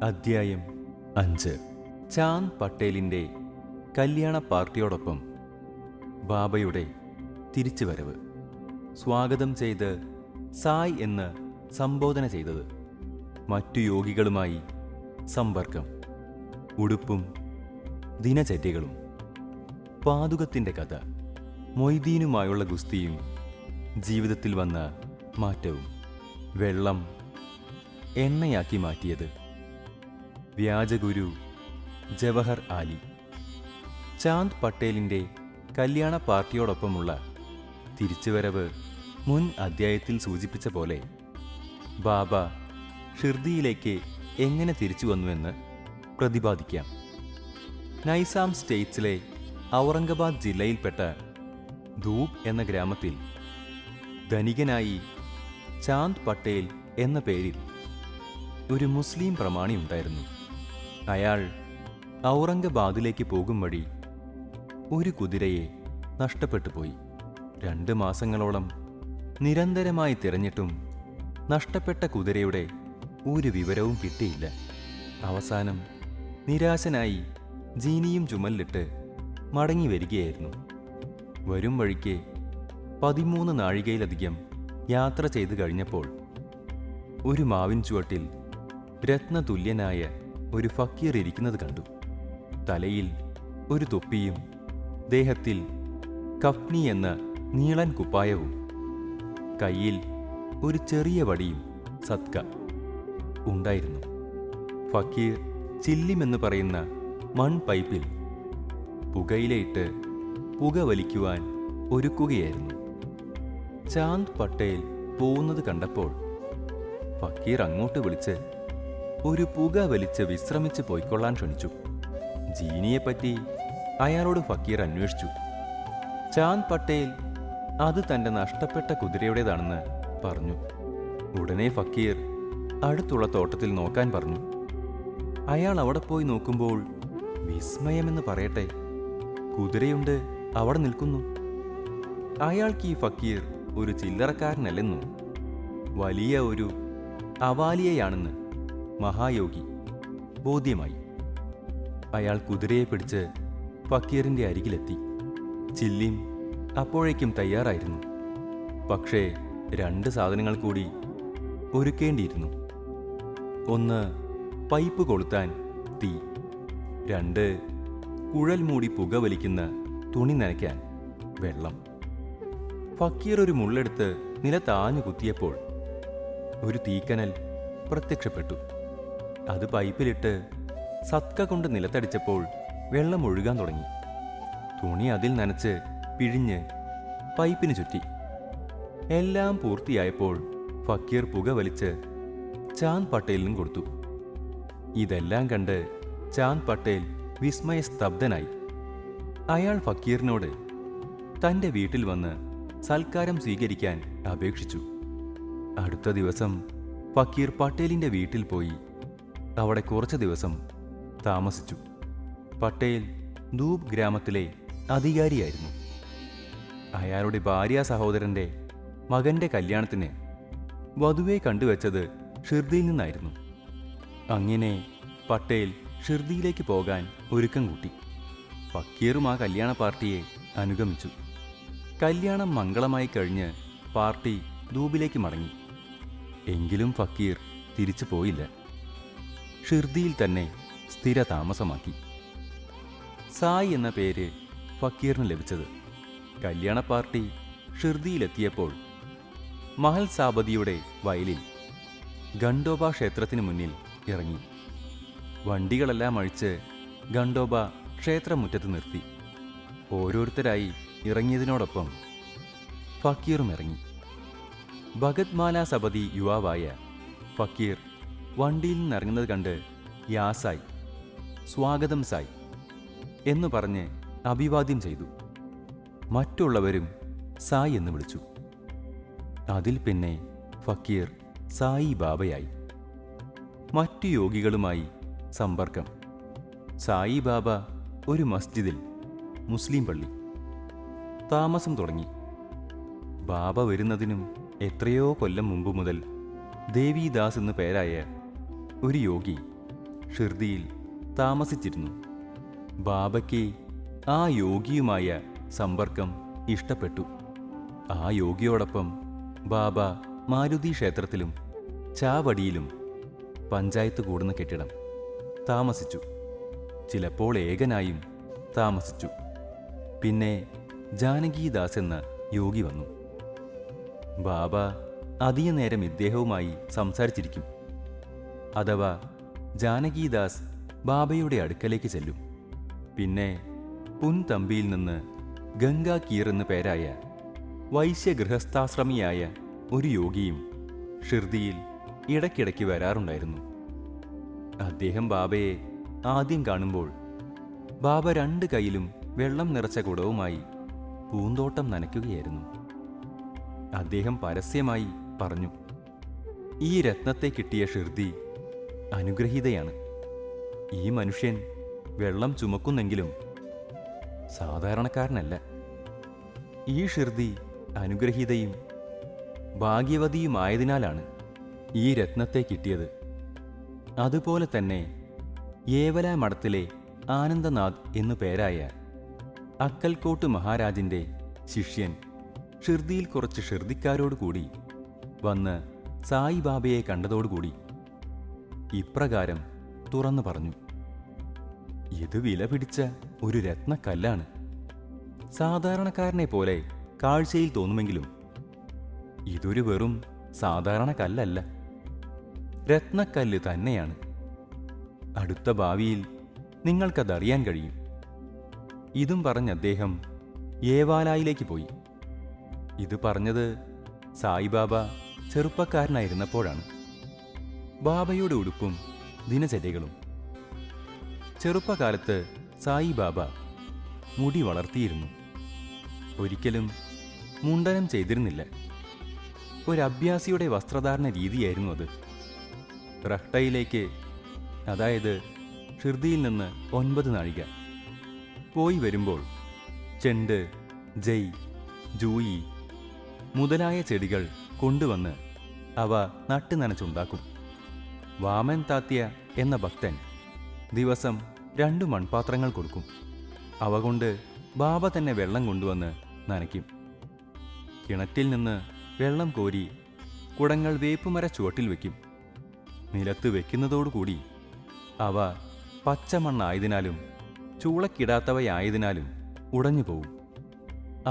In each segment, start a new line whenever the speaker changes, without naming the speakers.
അധ്യായം 5. ചാന്ദ് പട്ടേലിൻ്റെ കല്യാണ പാർട്ടിയോടൊപ്പം ബാബയുടെ തിരിച്ചുവരവ്. സ്വാഗതം ചെയ്ത് സായ് എന്ന് സംബോധന ചെയ്തത്. മറ്റു യോഗികളുമായി സമ്പർക്കം. ഉടുപ്പും ദിനചര്യകളും. പാതുകത്തിൻ്റെ കഥ. മൊയ്തീനുമായുള്ള ഗുസ്തിയും ജീവിതത്തിൽ വന്ന മാറ്റവും. വെള്ളം എണ്ണയാക്കി മാറ്റിയത്. വ്യാജഗുരു ജവഹർ ആലി. ചാന്ദ് പട്ടേലിൻ്റെ കല്യാണ പാർട്ടിയോടൊപ്പമുള്ള തിരിച്ചുവരവ് മുൻ അധ്യായത്തിൽ സൂചിപ്പിച്ച പോലെ ബാബ ഷിർദിയിലേക്ക് എങ്ങനെ തിരിച്ചു വന്നുവെന്ന് പ്രതിപാദിക്കാം. നൈസാം സ്റ്റേറ്റ്സിലെ ഔറംഗാബാദ് ജില്ലയിൽപ്പെട്ട ധൂപ് എന്ന ഗ്രാമത്തിൽ ധനികനായി ചാന്ദ് പട്ടേൽ എന്ന പേരിൽ ഒരു മുസ്ലിം പ്രമാണി ഉണ്ടായിരുന്നു. അയാൾ ഔറംഗാബാദിലേക്ക് പോകും വഴി ഒരു കുതിരയെ നഷ്ടപ്പെട്ടു പോയി. 2 മാസങ്ങളോളം നിരന്തരമായി തിരഞ്ഞിട്ടും നഷ്ടപ്പെട്ട കുതിരയുടെ ഒരു വിവരവും കിട്ടിയില്ല. അവസാനം നിരാശനായി ജീനിയും ചുമലിലിട്ട് മടങ്ങി വരികയായിരുന്നു. വരും വഴിക്ക് 13 നാഴികയിലധികം യാത്ര ചെയ്തു കഴിഞ്ഞപ്പോൾ ഒരു മാവിൻ ചുവട്ടിൽ രത്നതുല്യനായ ഒരു ഫക്കീർ ഇരിക്കുന്നത് കണ്ടു. തലയിൽ ഒരു തൊപ്പിയും ദേഹത്തിൽ കഫ്നി എന്ന നീളൻ കുപ്പായവും കയ്യിൽ ഒരു ചെറിയ വടിയും സത്ക ഉണ്ടായിരുന്നു. ഫക്കീർ ചില്ലിമെന്ന് പറയുന്ന മൺപൈപ്പിൽ പുകയിലയിട്ട് പുക വലിക്കുവാൻ ഒരുക്കുകയായിരുന്നു. ചാന്ദ് പട്ടേൽ പോകുന്നത് കണ്ടപ്പോൾ ഫക്കീർ അങ്ങോട്ട് വിളിച്ച് ഒരു പുക വലിച്ച് വിശ്രമിച്ച് പോയിക്കൊള്ളാൻ ക്ഷണിച്ചു. ജീനിയെപ്പറ്റി അയാളോട് ഫക്കീർ അന്വേഷിച്ചു. ചാന്ദ് പട്ടേൽ അത് തൻ്റെ നഷ്ടപ്പെട്ട കുതിരയുടേതാണെന്ന് പറഞ്ഞു. ഉടനെ ഫക്കീർ അടുത്തുള്ള തോട്ടത്തിൽ നോക്കാൻ പറഞ്ഞു. അയാൾ അവിടെ പോയി നോക്കുമ്പോൾ വിസ്മയമെന്ന് പറയട്ടെ, കുതിരയുണ്ട് അവിടെ നിൽക്കുന്നു. അയാൾക്ക് ഈ ഫക്കീർ ഒരു ചില്ലറക്കാരനല്ലെന്നും വലിയ ഒരു അവാലിയയാണെന്ന് മഹായോഗി ബോധ്യമായി. അയാൾ കുതിരയെ പിടിച്ച് ഫക്കീറിൻ്റെ അരികിലെത്തി. ചില്ലിം അപ്പോഴേക്കും തയ്യാറായിരുന്നു. പക്ഷേ 2 സാധനങ്ങൾ കൂടി ഒരുക്കേണ്ടിയിരുന്നു. 1 പൈപ്പ് കൊളുത്താൻ തീ, 2 കുഴൽ മൂടി പുക വലിക്കുന്ന തുണി നനയ്ക്കാൻ വെള്ളം. ഫക്കീർ ഒരു മുള്ളെടുത്ത് നിലത്താഞ്ഞു കുത്തിയപ്പോൾ ഒരു തീക്കനൽ പ്രത്യക്ഷപ്പെട്ടു. അത് പൈപ്പിലിട്ട് സത്ക കൊണ്ട് നിലത്തടിച്ചപ്പോൾ വെള്ളം ഒഴുകാൻ തുടങ്ങി. തുണി അതിൽ നനച്ച് പിഴിഞ്ഞ് പൈപ്പിന് ചുറ്റി. എല്ലാം പൂർത്തിയായപ്പോൾ ഫക്കീർ പുക വലിച്ച് ചാന്ദ് പട്ടേലിനും കൊടുത്തു. ഇതെല്ലാം കണ്ട് ചാന്ദ് പട്ടേൽ വിസ്മയസ്തബ്ധനായി. അയാൾ ഫക്കീറിനോട് തൻ്റെ വീട്ടിൽ വന്ന് സൽക്കാരം സ്വീകരിക്കാൻ അപേക്ഷിച്ചു. അടുത്ത ദിവസം ഫക്കീർ പട്ടേലിൻ്റെ വീട്ടിൽ പോയി അവിടെ കുറച്ച് ദിവസം താമസിച്ചു. പട്ടേൽ ധൂപ് ഗ്രാമത്തിലെ അധികാരിയായിരുന്നു. അയാളുടെ ഭാര്യ സഹോദരൻ്റെ മകൻ്റെ കല്യാണത്തിന് വധുവെ കണ്ടുവച്ചത് ഷിർദിയിൽ നിന്നായിരുന്നു. അങ്ങനെ പട്ടേൽ ഷിർദിയിലേക്ക് പോകാൻ ഒരുക്കം കൂട്ടി. ഫക്കീറും ആ കല്യാണ പാർട്ടിയെ അനുഗമിച്ചു. കല്യാണം മംഗളമായി കഴിഞ്ഞ് പാർട്ടി ധൂപിലേക്ക് മടങ്ങി. എങ്കിലും ഫക്കീർ തിരിച്ചു പോയില്ല. ഷിർദിയിൽ തന്നെ സ്ഥിര താമസമാക്കി. സായ് എന്ന പേര് ഫക്കീറിന് ലഭിച്ചത്. കല്യാണ പാർട്ടി ഷിർദിയിലെത്തിയപ്പോൾ മഹൽ സാബദിയുടെ വയലിൽ ഖണ്ഡോബ ക്ഷേത്രത്തിന് മുന്നിൽ ഇറങ്ങി. വണ്ടികളെല്ലാം അഴിച്ച് ഖണ്ഡോബ ക്ഷേത്രമുറ്റത്ത് നിർത്തി. ഓരോരുത്തരായി ഇറങ്ങിയതിനോടൊപ്പം ഫക്കീറും ഇറങ്ങി. ഭഗത്മാല സബദി യുവാവായ ഫക്കീർ വണ്ടിയിൽ നിന്നിറങ്ങുന്നത് കണ്ട് യാസായ്, സ്വാഗതം സായ് എന്നു പറഞ്ഞ് അഭിവാദ്യം ചെയ്തു. മറ്റുള്ളവരും സായ് എന്ന് വിളിച്ചു. അതിൽ പിന്നെ ഫക്കീർ സായി ബാബയായി. മറ്റു യോഗികളുമായി സമ്പർക്കം. സായി ബാബ ഒരു മസ്ജിദിൽ, മുസ്ലിം പള്ളി, താമസം തുടങ്ങി. ബാബ വരുന്നതിനും എത്രയോ കൊല്ലം മുമ്പ് മുതൽ ദേവിദാസ് എന്നു പേരായ ഒരു യോഗി ഷിർദിയിൽ താമസിച്ചിരുന്നു. ബാബയ്ക്ക് ആ യോഗിയുമായ സമ്പർക്കം ഇഷ്ടപ്പെട്ടു. ആ യോഗിയോടൊപ്പം ബാബ മാരുതി ക്ഷേത്രത്തിലും ചാവടിയിലും പഞ്ചായത്ത് കൂടുന്ന കെട്ടിടം താമസിച്ചു. ചിലപ്പോൾ ഏകനായും താമസിച്ചു. പിന്നെ ജാനകീദാസ് എന്ന യോഗി വന്നു. ബാബ അധിക നേരം ഇദ്ദേഹവുമായി സംസാരിച്ചിരിക്കും. അഥവാ ജാനകീദാസ് ബാബയുടെ അടുക്കലേക്ക് ചെല്ലും. പിന്നെ പുൻതമ്പിയിൽ നിന്ന് ഗംഗാ കീർ എന്നു പേരായ വൈശ്യഗൃഹസ്ഥാശ്രമിയായ ഒരു യോഗിയും ഷിർദിയിൽ ഇടയ്ക്കിടയ്ക്ക് വരാറുണ്ടായിരുന്നു. അദ്ദേഹം ബാബയെ ആദ്യം കാണുമ്പോൾ ബാബ 2 കൈയിലും വെള്ളം നിറച്ച കുടവുമായി പൂന്തോട്ടം നനയ്ക്കുകയായിരുന്നു. അദ്ദേഹം പരസ്യമായി പറഞ്ഞു, "ഈ രത്നത്തെ കിട്ടിയ ഷിർദി അനുഗ്രഹീതയാണ്. ഈ മനുഷ്യൻ വെള്ളം ചുമക്കുന്നെങ്കിലും സാധാരണക്കാരനല്ല. ഈ ഷിർദി അനുഗ്രഹീതയും ഭാഗ്യവതിയുമായതിനാലാണ് ഈ രത്നത്തെ കിട്ടിയത്. അതുപോലെ തന്നെ ഏവല മഠത്തിലെ ആനന്ദനാഥ് എന്നു പേരായ അക്കൽക്കോട്ട് മഹാരാജിൻ്റെ ശിഷ്യൻ ഷിർദിയിൽ കുറച്ച് ഷിർദിക്കാരോടുകൂടി വന്ന് സായിബാബയെ കണ്ടതോടുകൂടി ഇപ്രകാരം തുറന്നു പറഞ്ഞു, ഇത് വില പിടിച്ച ഒരു രത്നക്കല്ലാണ്. സാധാരണക്കാരനെ പോലെ കാഴ്ചയിൽ തോന്നുമെങ്കിലും ഇതൊരു വെറും സാധാരണ കല്ലല്ല, രത്നക്കല്ല് തന്നെയാണ്. അടുത്ത ഭാവിയിൽ നിങ്ങൾക്കതറിയാൻ കഴിയും." ഇതും പറഞ്ഞ് അദ്ദേഹം ഏവാലായിലേക്ക് പോയി. ഇത് പറഞ്ഞത് സായിബാബ ചെറുപ്പക്കാരനായിരുന്നപ്പോഴാണ്. ബാബയുടെ ഉടുപ്പും ദിനചര്യകളും. ചെറുപ്പകാലത്ത് സായിബാബ മുടി വളർത്തിയിരുന്നു. ഒരിക്കലും മുണ്ടനം ചെയ്തിരുന്നില്ല. ഒരഭ്യാസിയുടെ വസ്ത്രധാരണ രീതിയായിരുന്നു അത്. റഹ്ടയിലേക്ക്, അതായത് ഷിർദിയിൽ നിന്ന് 9 നാഴിക പോയി വരുമ്പോൾ ചെണ്ട്, ജയ്, ജൂയി മുതലായ ചെടികൾ കൊണ്ടുവന്ന് അവ നട്ടു നനച്ചുണ്ടാക്കും. വാമൻ താത്യ എന്ന ഭക്തൻ ദിവസം 2 മൺപാത്രങ്ങൾ കൊടുക്കും. അവ കൊണ്ട് ബാബ തന്നെ വെള്ളം കൊണ്ടുവന്ന് നനയ്ക്കും. കിണറ്റിൽ നിന്ന് വെള്ളം കോരി കുടങ്ങൾ വേപ്പുമര ചുവട്ടിൽ വയ്ക്കും. നിലത്ത് വയ്ക്കുന്നതോടുകൂടി അവ പച്ചമണ്ണായതിനാലും ചൂളക്കിടാത്തവയായതിനാലും ഉടഞ്ഞു പോവും.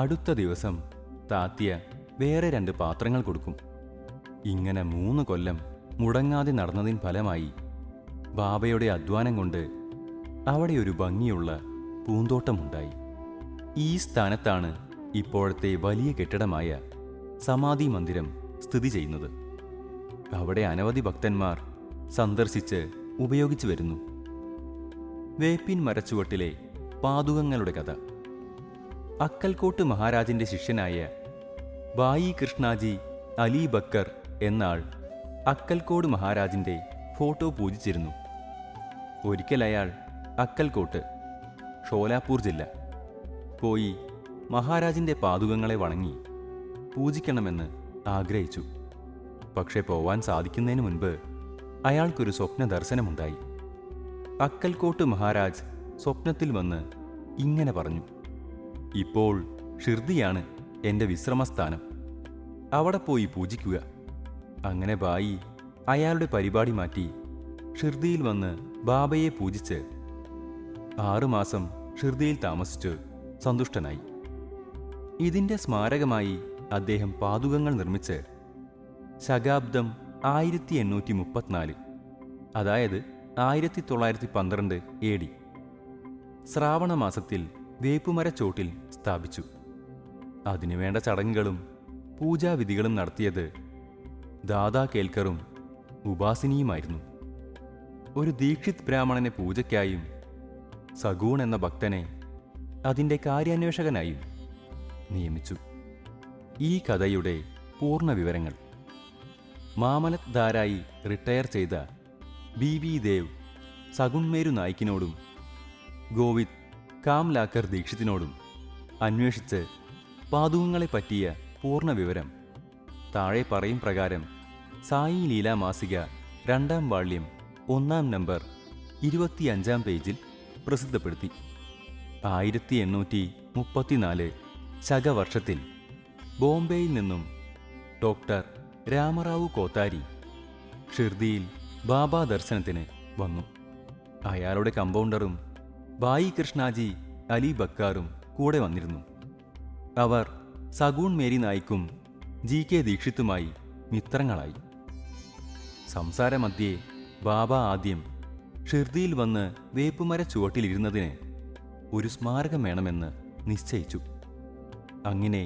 അടുത്ത ദിവസം താത്യ വേറെ 2 പാത്രങ്ങൾ കൊടുക്കും. ഇങ്ങനെ 3 കൊല്ലം മുടങ്ങാതെ നടന്നതിന് ഫലമായി ബാബയുടെ അധ്വാനം കൊണ്ട് അവിടെ ഒരു ഭംഗിയുള്ള പൂന്തോട്ടമുണ്ടായി. ഈ സ്ഥാനത്താണ് ഇപ്പോഴത്തെ വലിയ കെട്ടിടമായ സമാധി മന്ദിരം സ്ഥിതി ചെയ്യുന്നത്. അവിടെ അനവധി ഭക്തന്മാർ സന്ദർശിച്ച് ഉപയോഗിച്ചു വരുന്നു. വേപ്പിൻ മരച്ചുവട്ടിലെ പാതുകങ്ങളുടെ കഥ. അക്കൽക്കോട്ട് മഹാരാജിൻ്റെ ശിഷ്യനായ ബായി കൃഷ്ണാജി അലി ബക്കർ എന്നാൾ അക്കൽക്കോട് മഹാരാജിൻ്റെ ഫോട്ടോ പൂജിച്ചിരുന്നു. ഒരിക്കൽ അയാൾ അക്കൽക്കോട്ട്, ഷോലാപൂർ ജില്ല, പോയി മഹാരാജിൻ്റെ പാതുകങ്ങളെ വണങ്ങി പൂജിക്കണമെന്ന് ആഗ്രഹിച്ചു. പക്ഷെ പോവാൻ സാധിക്കുന്നതിന് മുൻപ് അയാൾക്കൊരു സ്വപ്ന ദർശനമുണ്ടായി. അക്കൽക്കോട്ട് മഹാരാജ് സ്വപ്നത്തിൽ വന്ന് ഇങ്ങനെ പറഞ്ഞു, "ഇപ്പോൾ ഷിർദിയാണ് എൻ്റെ വിശ്രമസ്ഥാനം. അവിടെ പോയി പൂജിക്കുക." അങ്ങനെ ബായി അയാളുടെ പരിപാടി മാറ്റി ഷിർദിയിൽ വന്ന് ബാബയെ പൂജിച്ച് 6 മാസം ഷിർദിയിൽ താമസിച്ച് സന്തുഷ്ടനായി. ഇതിൻ്റെ സ്മാരകമായി അദ്ദേഹം പാതുകങ്ങൾ നിർമ്മിച്ച് ശകാബ്ദം 1834, അതായത് 1912 AD ശ്രാവണ മാസത്തിൽ വേപ്പുമരച്ചോട്ടിൽ സ്ഥാപിച്ചു. അതിനുവേണ്ട ചടങ്ങുകളും പൂജാവിധികളും നടത്തിയത് ദാദാ കേൽക്കറും ഉപാസിനിയുമായിരുന്നു. ഒരു ദീക്ഷിത് ബ്രാഹ്മണനെ പൂജയ്ക്കായും സഗൂൺ എന്ന ഭക്തനെ അതിൻ്റെ കാര്യാന്വേഷകനായും നിയമിച്ചു. ഈ കഥയുടെ പൂർണ്ണ വിവരങ്ങൾ മാമലത്ദാരായി റിട്ടയർ ചെയ്ത BV ദേവ് സഗുൺമേരു നായിക്കിനോടും ഗോവിന്ദ് കാംലാക്കർ ദീക്ഷിതിനോടും അന്വേഷിച്ച് പാതുകങ്ങളെ പറ്റിയ പൂർണ്ണ വിവരം താഴെ പറയും പ്രകാരം സായി ലീല മാസിക 2ാം വാള്യം 1ാം നമ്പർ 25-ാം പേജിൽ പ്രസിദ്ധപ്പെടുത്തി. 1834 ശകവർഷത്തിൽ ബോംബെയിൽ നിന്നും ഡോക്ടർ രാമറാവു കോത്താരി ഷിർദിയിൽ ബാബാ ദർശനത്തിന് വന്നു. അയാളുടെ കമ്പൗണ്ടറും ഭായി കൃഷ്ണാജി അലി ബക്കാറും കൂടെ വന്നിരുന്നു. അവർ സഗൂൺ മേരി നായിക്കും GK ദീക്ഷിത്തുമായി മിത്രങ്ങളായി. സംസാരമധ്യേ ബാബ ആദ്യം ഷിർദിയിൽ വന്ന് വേപ്പുമര ചുവട്ടിലിരുന്നതിന് ഒരു സ്മാരകം വേണമെന്ന് നിശ്ചയിച്ചു. അങ്ങനെ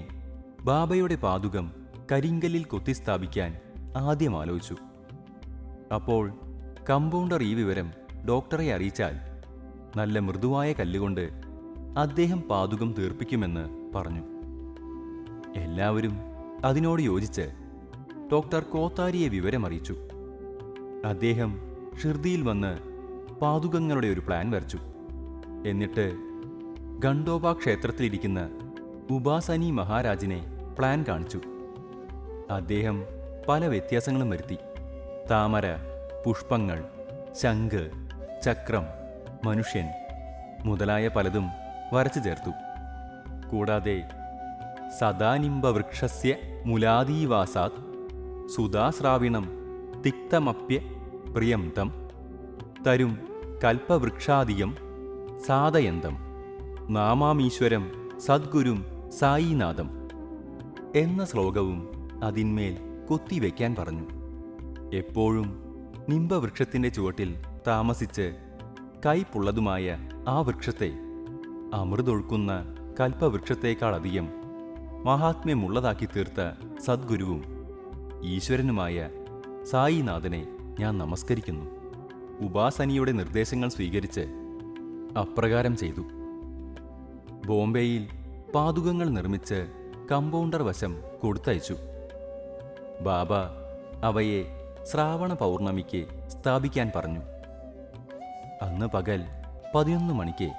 ബാബയുടെ പാദുകം കരിങ്കല്ലിൽ കൊത്തിസ്ഥാപിക്കാൻ ആദ്യം ആലോചിച്ചു. അപ്പോൾ കമ്പൗണ്ടർ ഈ വിവരം ഡോക്ടറെ അറിയിച്ചാൽ നല്ല മൃദുവായ കല്ലുകൊണ്ട് അദ്ദേഹം പാദുകം തീർപ്പിക്കുമെന്ന് പറഞ്ഞു. എല്ലാവരും അതിനോട് യോജിച്ച് ഡോക്ടർ കോത്താരിയെ വിവരമറിയിച്ചു. അദ്ദേഹം ഷിർദിയിൽ വന്ന് പാദുകങ്ങളുടെ ഒരു പ്ലാൻ വരച്ചു. എന്നിട്ട് ഖണ്ഡോബ ക്ഷേത്രത്തിലിരിക്കുന്ന ഉപാസനി മഹാരാജിനെ പ്ലാൻ കാണിച്ചു. അദ്ദേഹം പല വ്യത്യാസങ്ങളും വരുത്തി. താമര, പുഷ്പങ്ങൾ, ശംഖ്, ചക്രം, മനുഷ്യൻ മുതലായ പലതും വരച്ചു ചേർത്തു. കൂടാതെ സദാനിംബവൃക്ഷസ്യ മുലാദീവാസാത് സുധാസ്രാവിണം തിക്തമപ്യ പ്രിയന്തം തരും കൽപ്പവൃക്ഷാദിയം സാദയന്തം നാമാമീശ്വരം സദ്ഗുരും സായിനാഥം എന്ന ശ്ലോകവും അതിന്മേൽ കൊത്തിവെക്കാൻ പറഞ്ഞു. എപ്പോഴും നിംബവൃക്ഷത്തിൻ്റെ ചുവട്ടിൽ താമസിച്ച് കൈപ്പുള്ളതുമായ ആ വൃക്ഷത്തെ അമൃതൊഴുക്കുന്ന കൽപ്പവൃക്ഷത്തേക്കാളധികം മഹാത്മ്യമുള്ളതാക്കി തീർത്ത സദ്ഗുരുവും ഈശ്വരനുമായ സായിനാഥനെ ഞാൻ നമസ്കരിക്കുന്നു. ഉപാസനിയുടെ നിർദ്ദേശങ്ങൾ സ്വീകരിച്ച് അപ്രകാരം ചെയ്തു. ബോംബെയിൽ പാദുകങ്ങൾ നിർമ്മിച്ച് കമ്പൗണ്ടർ വശം കൊടുത്തയച്ചു. ബാബ അവയെ ശ്രാവണ പൗർണമിക്ക് സ്ഥാപിക്കാൻ പറഞ്ഞു. അന്ന് പകൽ 11 മണിക്ക്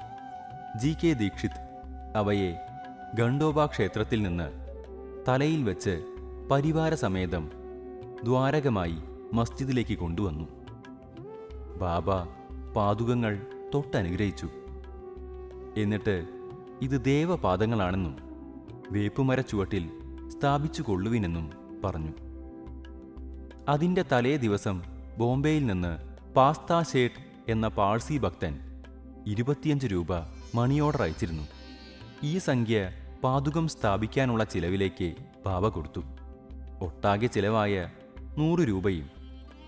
GK ദീക്ഷിത് അവയെ ഖണ്ഡോബ ക്ഷേത്രത്തിൽ നിന്ന് തലയിൽ വെച്ച് പരിവാരസമേതം ദ്വാരകമായി മസ്ജിദിലേക്ക് കൊണ്ടുവന്നു. ബാബ പാദുകങ്ങൾ തൊട്ടനുഗ്രഹിച്ചു. എന്നിട്ട് ഇത് ദേവപാദങ്ങളാണെന്നും വേപ്പുമര ചുവട്ടിൽ സ്ഥാപിച്ചു കൊള്ളുവിനെന്നും പറഞ്ഞു. അതിൻ്റെ തലേ ദിവസം ബോംബെയിൽ നിന്ന് പാസ്ത ഷേട്ട് എന്ന പാഴ്സി ഭക്തൻ 25 രൂപ മണി ഓർഡർ അയച്ചിരുന്നു. ഈ സംഖ്യ പാദുകം സ്ഥാപിക്കാനുള്ള ചിലവിലേക്ക് ബാബ കൊടുത്തു. ഒട്ടാകെ ചിലവായ 100 രൂപയും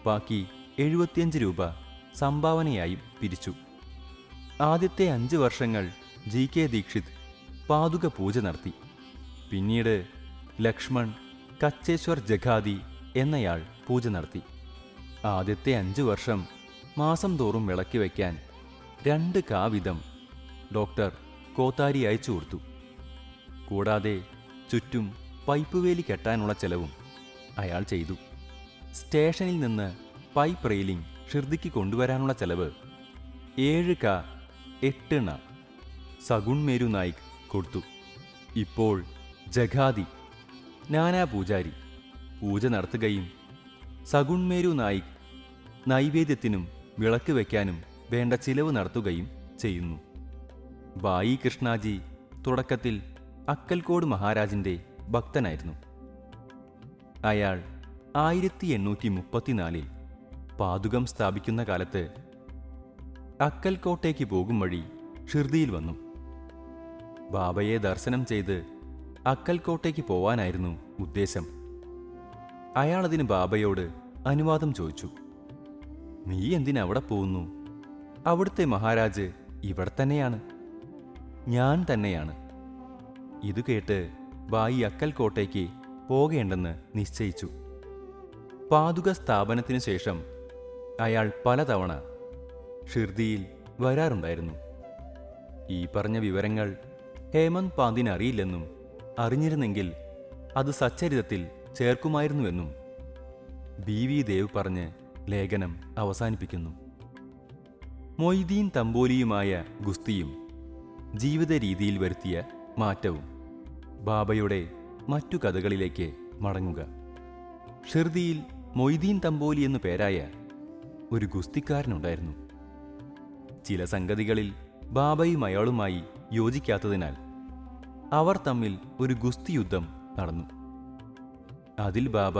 ബാക്കി 75 രൂപ സംഭാവനയായും പിരിച്ചു. ആദ്യത്തെ 5 വർഷങ്ങൾ GK ദീക്ഷിത് പാദുക പൂജ നടത്തി. പിന്നീട് ലക്ഷ്മൺ കച്ചേശ്വർ ജഖാദി എന്നയാൾ പൂജ നടത്തി. ആദ്യത്തെ 5 വർഷം മാസം തോറും വിളക്കി വയ്ക്കാൻ 2 കാ വീതം ഡോക്ടർ കോത്താരി അയച്ചു കൊടുത്തു. കൂടാതെ ചുറ്റും പൈപ്പ് വേലി കെട്ടാനുള്ള ചെലവും അയാൾ ചെയ്തു. സ്റ്റേഷനിൽ നിന്ന് പൈപ്പ് റെയിലിംഗ് ഷിർദിക്ക് കൊണ്ടുവരാനുള്ള ചെലവ് 7 കാ 8 സഗുൺ മേരു നായിക് കൊടുത്തു. ഇപ്പോൾ ജഖാദി നാനാ പൂജാരി പൂജ നടത്തുകയും സഗുൺ മേരു നായിക് നൈവേദ്യത്തിനും വിളക്ക് വയ്ക്കാനും വേണ്ട ചിലവ് നടത്തുകയും ചെയ്യുന്നു. ഭായി കൃഷ്ണാജി തുടക്കത്തിൽ അക്കൽക്കോട് മഹാരാജിൻ്റെ ഭക്തനായിരുന്നു. അയാൾ 1834 പാദുകം സ്ഥാപിക്കുന്ന കാലത്ത് അക്കൽക്കോട്ടേക്ക് പോകും വഴി ഷിർദിയിൽ വന്നു. ബാബയെ ദർശനം ചെയ്ത് അക്കൽക്കോട്ടേക്ക് പോവാനായിരുന്നു ഉദ്ദേശം. അയാളതിന് ബാബയോട് അനുവാദം ചോദിച്ചു. നീ എന്തിനവിടെ പോകുന്നു? അവിടുത്തെ മഹാരാജ് ഇവിടെ തന്നെയാണ്. ഞാൻ തന്നെയാണ്. ഇത് കേട്ട് ഭായി അക്കൽക്കോട്ടേക്ക് പോകേണ്ടെന്ന് നിശ്ചയിച്ചു. പാദുക സ്ഥാപനത്തിനു ശേഷം അയാൾ പലതവണ ഷിർദിയിൽ വരാറുണ്ടായിരുന്നു. ഈ പറഞ്ഞ വിവരങ്ങൾ ഹേമന്ത് പാന്തിന് അറിയില്ലെന്നും അറിഞ്ഞിരുന്നെങ്കിൽ അത് സച്ചരിതത്തിൽ ചേർക്കുമായിരുന്നുവെന്നും BV ദേവ് പറഞ്ഞ് ലേഖനം അവസാനിപ്പിക്കുന്നു. മൊയ്തീൻ തമ്പോലിയുമായ ഗുസ്തിയും ജീവിത രീതിയിൽ വരുത്തിയ മാറ്റവും. ബാബയുടെ മറ്റു കഥകളിലേക്ക് മടങ്ങുക. ഷിർദിയിൽ മൊയ്തീൻ തമ്പോലി എന്നു പേരായ ഒരു ഗുസ്തിക്കാരനുണ്ടായിരുന്നു. ചില സംഗതികളിൽ ബാബയും അയാളുമായി യോജിക്കാത്തതിനാൽ അവർ തമ്മിൽ ഒരു ഗുസ്തി യുദ്ധം നടന്നു. അതിൽ ബാബ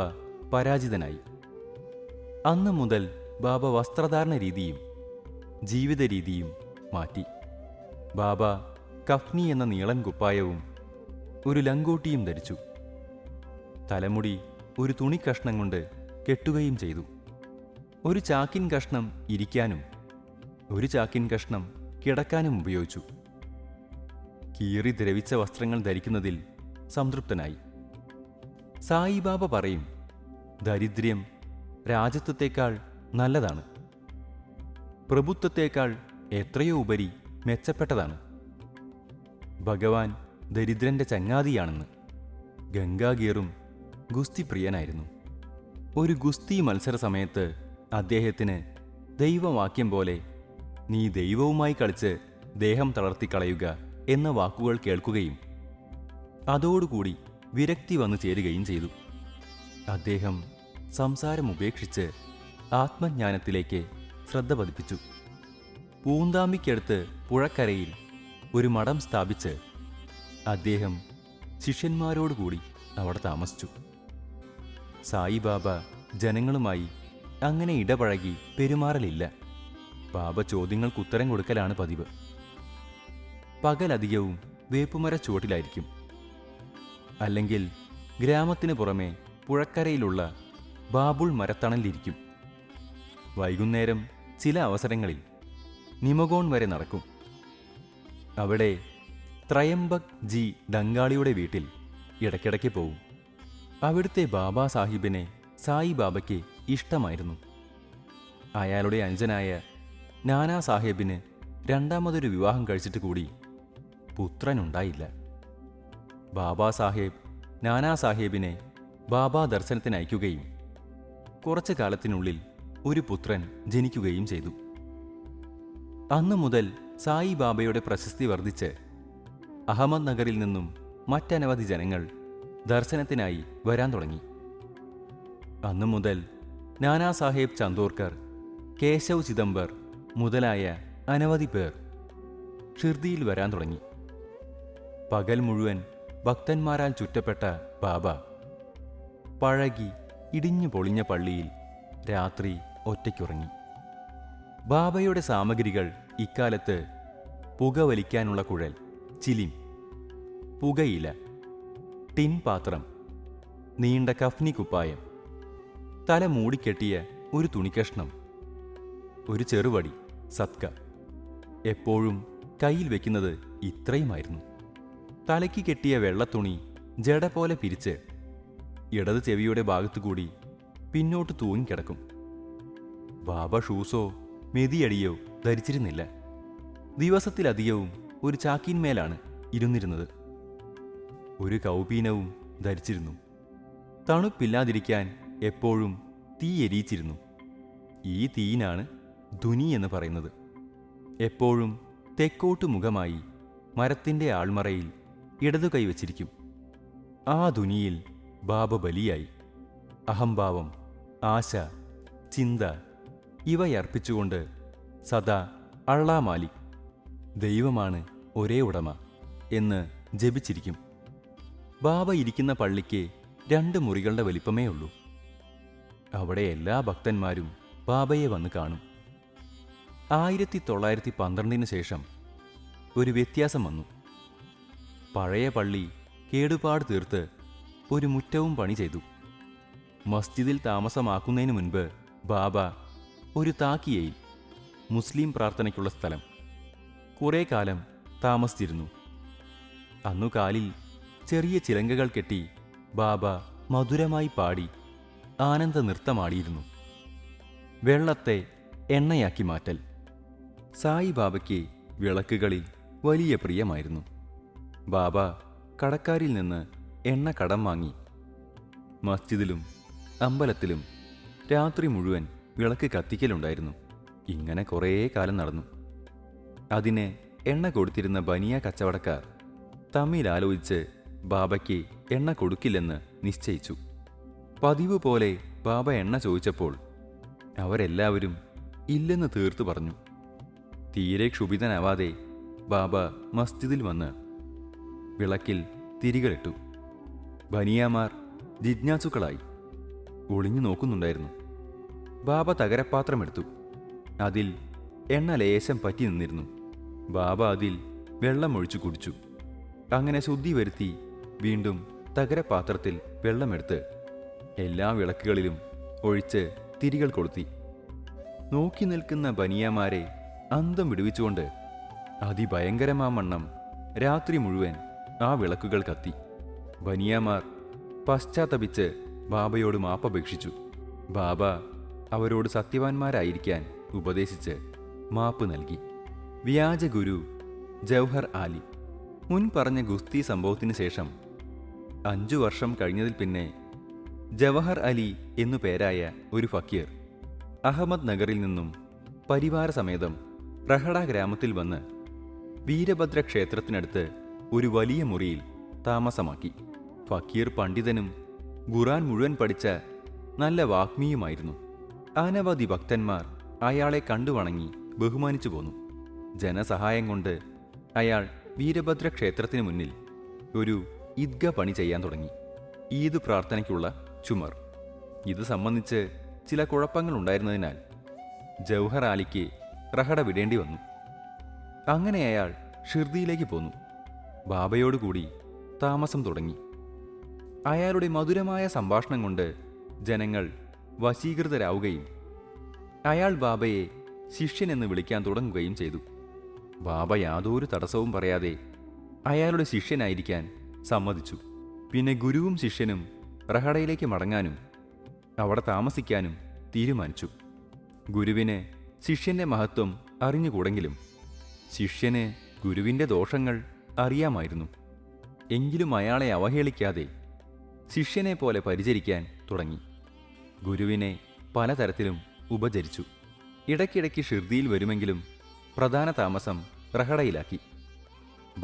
പരാജിതനായി. അന്നു മുതൽ ബാബ വസ്ത്രധാരണ രീതിയും ജീവിത രീതിയും മാറ്റി. ബാബ കഫ്നി എന്ന നീളൻ കുപ്പായവും ഒരു ലങ്കോട്ടിയും ധരിച്ചു. തലമുടി ഒരു തുണിക്കഷ്ണം കൊണ്ട് കെട്ടുകയും ചെയ്തു. ഒരു ചാക്കിൻ കഷ്ണം ഇരിക്കാനും ഒരു ചാക്കിൻ കഷ്ണം കിടക്കാനും ഉപയോഗിച്ചു. കീറി ദ്രവിച്ച വസ്ത്രങ്ങൾ ധരിക്കുന്നതിൽ സംതൃപ്തനായി. സായിബാബ പറയും, ദരിദ്ര്യം രാജത്വത്തേക്കാൾ നല്ലതാണ്, പ്രഭുത്വത്തേക്കാൾ എത്രയോ ഉപരി മെച്ചപ്പെട്ടതാണ്. ഭഗവാൻ ദരിദ്രന്റെ ചങ്ങാതിയാണെന്ന്. ഗംഗാഗീറും ഗുസ്തി പ്രിയനായിരുന്നു. ഒരു ഗുസ്തി മത്സര സമയത്ത് അദ്ദേഹത്തിന് ദൈവവാക്യം പോലെ നീ ദൈവവുമായി കളിച്ച് ദേഹം തളർത്തിക്കളയുക എന്ന വാക്കുകൾ കേൾക്കുകയും അതോടുകൂടി വിരക്തി വന്നു ചേരുകയും ചെയ്തു. അദ്ദേഹം സംസാരം ഉപേക്ഷിച്ച് ആത്മജ്ഞാനത്തിലേക്ക് ശ്രദ്ധ പതിപ്പിച്ചു. പൂന്താമ്പിക്കടുത്ത് പുഴക്കരയിൽ ഒരു മഠം സ്ഥാപിച്ച് അദ്ദേഹം ശിഷ്യന്മാരോടുകൂടി അവിടെ താമസിച്ചു. സായിബാബ ജനങ്ങളുമായി അങ്ങനെ ഇടപഴകി പെരുമാറലില്ല. ബാബ ചോദ്യങ്ങൾക്ക് ഉത്തരം കൊടുക്കലാണ് പതിവ്. പകലധികവും വേപ്പുമര ചുവട്ടിലായിരിക്കും. അല്ലെങ്കിൽ ഗ്രാമത്തിന് പുറമെ പുഴക്കരയിലുള്ള ബാബുൾ മരത്തണലിരിക്കും. വൈകുന്നേരം ചില അവസരങ്ങളിൽ നിമഗോൺ വരെ നടക്കും. അവിടെ ത്രയംബക് ജി ഡങ്കാളിയുടെ വീട്ടിൽ ഇടയ്ക്കിടയ്ക്ക് പോവും. അവിടുത്തെ ബാബാ സാഹിബിനെ സായിബാബയ്ക്ക് ഇഷ്ടമായിരുന്നു. അയാളുടെ അനുജനായ നാനാ സാഹേബിന് രണ്ടാമതൊരു വിവാഹം കഴിച്ചിട്ട് കൂടി പുത്രനുണ്ടായില്ല. ബാബാ സാഹേബ് നാനാ സാഹേബിനെ ബാബാ ദർശനത്തിന് അയക്കുകയും കുറച്ചു കാലത്തിനുള്ളിൽ ഒരു പുത്രൻ ജനിക്കുകയും ചെയ്തു. അന്നു മുതൽ സായിബാബയുടെ പ്രശസ്തി വർദ്ധിച്ച് അഹമ്മദ് നഗറിൽ നിന്നും മറ്റനവധി ജനങ്ങൾ ദർശനത്തിനായി വരാൻ തുടങ്ങി. അന്നു മുതൽ നാനാ സാഹേബ് ചന്ദോർക്കർ, കേശവ് ചിദംബർ മുതലായ അനവധി പേർ ഷിർദിയിൽ വരാൻ തുടങ്ങി. പകൽ മുഴുവൻ ഭക്തന്മാരാൽ ചുറ്റപ്പെട്ട ബാബ പഴകി ഇടിഞ്ഞു പൊളിഞ്ഞ പള്ളിയിൽ രാത്രി ഒറ്റയ്ക്കുറങ്ങി. ബാബയുടെ സാമഗ്രികൾ ഇക്കാലത്ത് പുകവലിക്കാനുള്ള കുഴൽ, ചിലിം, പുകയില, ടിൻ പാത്രം, നീണ്ട കഫ്നി കുപ്പായം, തല മൂടിക്കെട്ടിയ ഒരു തുണിക്കഷ്ണം, ഒരു ചെറുവടി, സത്ക. എപ്പോഴും കയ്യിൽ വെക്കുന്നത് ഇത്രയുമായിരുന്നു. തലയ്ക്ക് കെട്ടിയ വെള്ളത്തുണി ജട പോലെ പിരിച്ച് ഇടത് ചെവിയുടെ ഭാഗത്തുകൂടി പിന്നോട്ട് തൂങ്ങിക്കിടക്കും. ബാബ ഷൂസോ മെതിയടിയോ ധരിച്ചിരുന്നില്ല. ദിവസത്തിലധികവും ഒരു ചാക്കിന്മേലാണ് ഇരുന്നിരുന്നത്. ഒരു കൗപീനവും ധരിച്ചിരുന്നു. തണുപ്പില്ലാതിരിക്കാൻ എപ്പോഴും തീ എരിയിച്ചിരുന്നു. ഈ തീയിനാണ് ധുനി എന്ന് പറയുന്നത്. എപ്പോഴും തെക്കോട്ട് മുഖമായി മരത്തിൻ്റെ ആൾമറയിൽ ഇടതു കൈവച്ചിരിക്കും. ആ ധുനിയിൽ ബാബ ബലിയായി. അഹംഭാവം, ആശ, ചിന്ത ഇവയർപ്പിച്ചുകൊണ്ട് സദാ അള്ളാ മാലിക്, ദൈവമാണ് ഒരേ ഉടമ എന്ന് ജപിച്ചിരിക്കും. ബാബ ഇരിക്കുന്ന പള്ളിക്ക് 2 മുറികളുടെ വലിപ്പമേ ഉള്ളൂ. അവിടെ എല്ലാ ഭക്തന്മാരും ബാബയെ വന്ന് കാണും. 1912 ശേഷം ഒരു വ്യത്യാസം വന്നു. പഴയ പള്ളി കേടുപാട് തീർത്ത് ഒരു മുറ്റവും പണി ചെയ്തു. മസ്ജിദിൽ താമസമാക്കുന്നതിന് മുൻപ് ബാബ ഒരു താക്കിയയിൽ, മുസ്ലിം പ്രാർത്ഥനയ്ക്കുള്ള സ്ഥലം, കുറേ കാലം താമസിച്ചിരുന്നു. അന്നു കാലിൽ ചെറിയ ചിലങ്കകൾ കെട്ടി ബാബ മധുരമായി പാടി ആനന്ദ നൃത്തമാടിയിരുന്നു. വെള്ളത്തെ എണ്ണയാക്കി മാറ്റൽ. സായിബാബയ്ക്ക് വിളക്കുകളിൽ വലിയ പ്രിയമായിരുന്നു. ബാബ കടക്കാരിൽ നിന്ന് എണ്ണ കടം വാങ്ങി മസ്ജിദിലും അമ്പലത്തിലും രാത്രി മുഴുവൻ വിളക്ക് കത്തിക്കലുണ്ടായിരുന്നു. ഇങ്ങനെ കുറേ കാലം നടന്നു. അതിന് എണ്ണ കൊടുത്തിരുന്ന ബനിയ കച്ചവടക്കാർ തമ്മിൽ ആലോചിച്ച് ബാബയ്ക്ക് എണ്ണ കൊടുക്കില്ലെന്ന് നിശ്ചയിച്ചു. പതിവ് പോലെ ബാബ എണ്ണ ചോദിച്ചപ്പോൾ അവരെല്ലാവരും ഇല്ലെന്ന് തീർത്തു പറഞ്ഞു. തീരെ ക്ഷുഭിതനാവാതെ ബാബ മസ്ജിദിൽ വന്ന് വിളക്കിൽ തിരികളിട്ടു. ബനിയാമാർ ജിജ്ഞാസുക്കളായി ഒളിഞ്ഞു നോക്കുന്നുണ്ടായിരുന്നു. ബാബ തകരപ്പാത്രമെടുത്തു. അതിൽ എണ്ണ ലേശം പറ്റി നിന്നിരുന്നു. ബാബ അതിൽ വെള്ളമൊഴിച്ചു കുടിച്ചു. അങ്ങനെ ശുദ്ധി വരുത്തി വീണ്ടും തകരപാത്രത്തിൽ വെള്ളമെടുത്ത് എല്ലാ വിളക്കുകളിലും ഒഴിച്ച് തിരികൾ കൊളുത്തി. നോക്കി നിൽക്കുന്ന ബനിയാമാരെ അന്തം വിടുവിച്ചുകൊണ്ട് അതിഭയങ്കരമാവണ്ണം രാത്രി മുഴുവൻ ആ വിളക്കുകൾ കത്തി. ബനിയാമാർ പശ്ചാത്തപിച്ച് ബാബയോട് മാപ്പപേക്ഷിച്ചു. ബാബ അവരോട് സത്യവാന്മാരായിരിക്കാൻ ഉപദേശിച്ച് മാപ്പ് നൽകി. വ്യാജ ഗുരു ജൗഹർ ആലി. മുൻ പറഞ്ഞ ഗുസ്തി സംഭവത്തിന് ശേഷം 5 വർഷം കഴിഞ്ഞതിൽ പിന്നെ ജവഹർ അലി എന്നു പേരായ ഒരു ഫക്കീർ അഹമ്മദ് നഗറിൽ നിന്നും പരിവാര സമേതം റഹഡ ഗ്രാമത്തിൽ വന്ന് വീരഭദ്ര ക്ഷേത്രത്തിനടുത്ത് ഒരു വലിയ മുറിയിൽ താമസമാക്കി. ഫക്കീർ പണ്ഡിതനും ഖുറാൻ മുഴുവൻ പഠിച്ച നല്ല വാഗ്മിയുമായിരുന്നു. അനവധി ഭക്തന്മാർ അയാളെ കണ്ടുവണങ്ങി ബഹുമാനിച്ചു പോന്നു. ജനസഹായം കൊണ്ട് അയാൾ വീരഭദ്ര ക്ഷേത്രത്തിന് മുന്നിൽ ഒരു ഈദ്ഗ പണി ചെയ്യാൻ തുടങ്ങി. ഈദ് പ്രാർത്ഥനയ്ക്കുള്ള ചുമർ. ഇത് സംബന്ധിച്ച് ചില കുഴപ്പങ്ങളുണ്ടായിരുന്നതിനാൽ ജൗഹർ ആലിക്ക് റഹഡ വിടേണ്ടി വന്നു. അങ്ങനെ അയാൾ ഷിർദിയിലേക്ക് പോന്നു. ബാബയോടുകൂടി താമസം തുടങ്ങി. അയാളുടെ മധുരമായ സംഭാഷണം കൊണ്ട് ജനങ്ങൾ വശീകൃതരാവുകയും അയാൾ ബാബയെ ശിഷ്യനെന്ന് വിളിക്കാൻ തുടങ്ങുകയും ചെയ്തു. ബാബ യാതൊരു തടസ്സവും പറയാതെ അയാളുടെ ശിഷ്യനായിരിക്കാൻ സമ്മതിച്ചു. പിന്നെ ഗുരുവും ശിഷ്യനും റഹഡയിലേക്ക് മടങ്ങാനും അവിടെ താമസിക്കാനും തീരുമാനിച്ചു. ഗുരുവിന് ശിഷ്യന്റെ മഹത്വം അറിഞ്ഞുകൂടെങ്കിലും ശിഷ്യന് ഗുരുവിൻ്റെ ദോഷങ്ങൾ അറിയാമായിരുന്നു. എങ്കിലും അയാളെ അവഹേളിക്കാതെ ശിഷ്യനെ പോലെ പരിചരിക്കാൻ തുടങ്ങി. ഗുരുവിനെ പലതരത്തിലും ഉപചരിച്ചു. ഇടയ്ക്കിടയ്ക്ക് ഷിർദിയിൽ വരുമെങ്കിലും പ്രധാന താമസം റഹഡയിലാക്കി.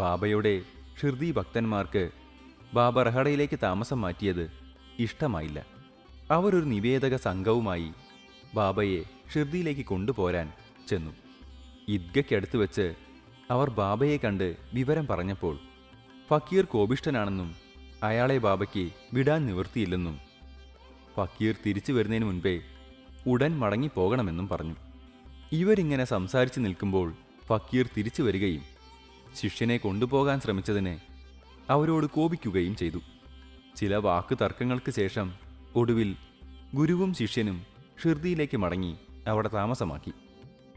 ബാബയുടെ ഷിർദി ഭക്തന്മാർക്ക് ബാബ റഹഡയിലേക്ക് താമസം മാറ്റിയത് ഇഷ്ടമായില്ല. അവരൊരു നിവേദക സംഘവുമായി ബാബയെ ഷിർദിയിലേക്ക് കൊണ്ടുപോരാൻ ചെന്നു. ഈദ്ഗയ്ക്കടുത്ത് വെച്ച് അവർ ബാബയെ കണ്ട് വിവരം പറഞ്ഞപ്പോൾ ഫക്കീർ കോപിഷ്ഠനാണെന്നും അയാളെ ബാബയ്ക്ക് വിടാൻ നിവൃത്തിയില്ലെന്നും ഫക്കീർ തിരിച്ചു വരുന്നതിന് മുൻപേ ഉടൻ മടങ്ങിപ്പോകണമെന്നും പറഞ്ഞു. ഇവരിങ്ങനെ സംസാരിച്ചു നിൽക്കുമ്പോൾ ഫക്കീർ തിരിച്ചു വരികയും ശിഷ്യനെ കൊണ്ടുപോകാൻ ശ്രമിച്ചതിന് അവരോട് കോപിക്കുകയും ചെയ്തു. ചില വാക്ക് തർക്കങ്ങൾക്ക് ശേഷം ഒടുവിൽ ഗുരുവും ശിഷ്യനും ഷിർദിയിലേക്ക് മടങ്ങി അവിടെ താമസമാക്കി.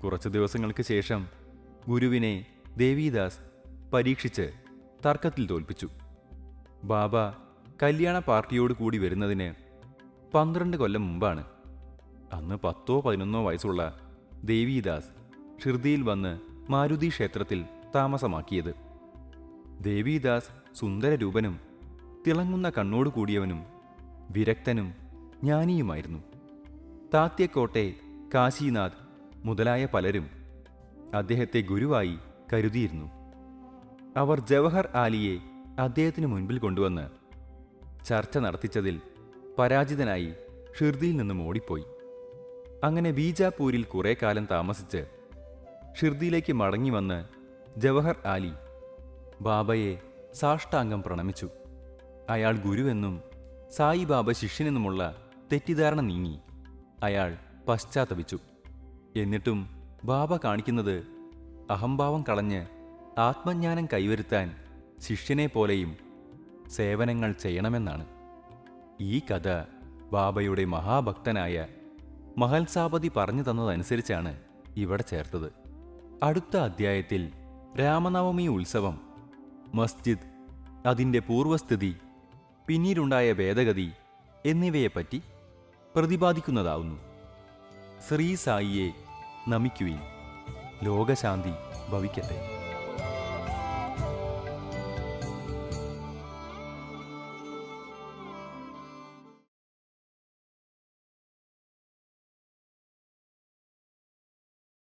കുറച്ചു ദിവസങ്ങൾക്ക് ശേഷം ഗുരുവിനെ ദേവിദാസ് പരീക്ഷിച്ച് തർക്കത്തിൽ തോൽപ്പിച്ചു. ബാബ കല്യാണ പാർട്ടിയോട് കൂടി വരുന്നതിന് 12 കൊല്ലം മുമ്പാണ്. അന്ന് 10-11 വയസ്സുള്ള ദേവിദാസ് ഷിർദിയിൽ വന്ന് മാരുതി ക്ഷേത്രത്തിൽ താമസമാക്കിയത്. ദേവിദാസ് സുന്ദരരൂപനും തിളങ്ങുന്ന കണ്ണോടു കൂടിയവനും വിരക്തനും ജ്ഞാനിയുമായിരുന്നു. താത്യക്കോട്ടെ, കാശിനാഥ് മുതലായ പലരും അദ്ദേഹത്തെ ഗുരുവായി കരുതിയിരുന്നു. അവർ ജവഹർ ആലിയെ അദ്ദേഹത്തിന് മുൻപിൽ കൊണ്ടുവന്ന് ചർച്ച നടത്തിച്ചതിൽ പരാജിതനായി ഷിർദിയിൽ നിന്നും ഓടിപ്പോയി. അങ്ങനെ ബീജാപൂരിൽ കുറേ കാലം താമസിച്ച് ഷിർദിയിലേക്ക് മടങ്ങി വന്ന് ജവഹർ ആലി ബാബയെ സാഷ്ടാംഗം പ്രണമിച്ചു. അയാൾ ഗുരുവെന്നും സായിബാബ ശിഷ്യനെന്നുമുള്ള തെറ്റിദ്ധാരണ നീങ്ങി അയാൾ പശ്ചാത്തപിച്ചു. എന്നിട്ടും ബാബ കാണിക്കുന്നത് അഹംഭാവം കളഞ്ഞ് ആത്മജ്ഞാനം കൈവരുത്താൻ ശിഷ്യനെ പോലെയും സേവനങ്ങൾ ചെയ്യണമെന്നാണ്. ഈ കഥ ബാബയുടെ മഹാഭക്തനായ മഹൽസാപതി പറഞ്ഞു തന്നതനുസരിച്ചാണ് ഇവിടെ ചേർത്തത്. അടുത്ത അധ്യായത്തിൽ രാമനവമി ഉത്സവം, മസ്ജിദ്, അതിൻ്റെ പൂർവസ്ഥിതി, പിന്നീടുണ്ടായ ഭേദഗതി എന്നിവയെപ്പറ്റി പ്രതിപാദിക്കുന്നതാവുന്നു. ശ്രീ സായിയെ നമിക്കുവിൻ. ലോകശാന്തി ഭവിക്കട്ടെ.